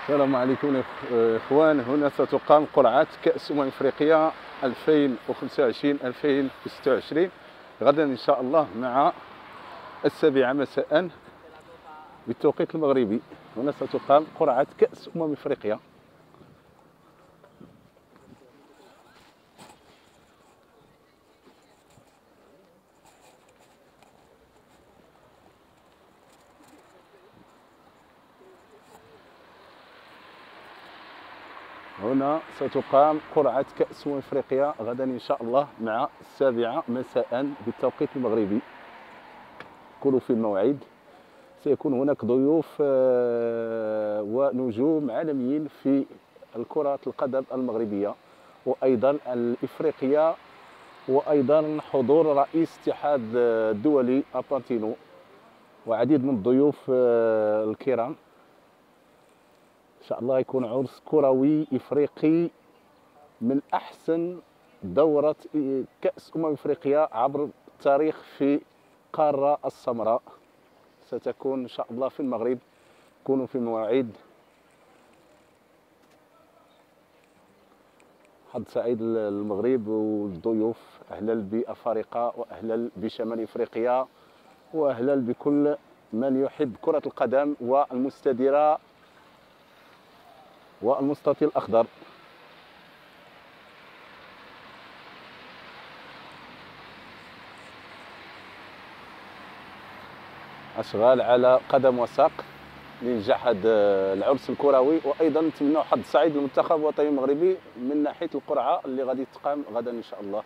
السلام عليكم اخوان. هنا ستقام قرعة كأس افريقيا 2025-2026 غدا ان شاء الله مع 7 مساء بالتوقيت المغربي. هنا ستقام قرعة كأس افريقيا. هنا ستقام قرعة كأس افريقيا غدا ان شاء الله مع 7 مساء بالتوقيت المغربي. كونوا في الموعد. سيكون هناك ضيوف ونجوم عالميين في كرة القدم المغربية وأيضا الإفريقية، وأيضا حضور رئيس الاتحاد الدولي أبانتينو وعديد من الضيوف الكرام. إن شاء الله يكون عرس كروي إفريقي من أحسن دورة كأس إفريقيا عبر التاريخ في القارة السمراء. ستكون إن شاء الله في المغرب. كونوا في المواعيد. حظ سعيد للمغرب والضيوف، أهلا بأفارقة وأهلا بشمال إفريقيا وأهلا بكل من يحب كرة القدم والمستديرة والمستطيل الأخضر. أشغال على قدم وساق لنجاح هذا العرس الكروي، وايضا نتمنوا حظ سعيد للمنتخب الوطني المغربي من ناحيه القرعه اللي غادي تقام غدا ان شاء الله.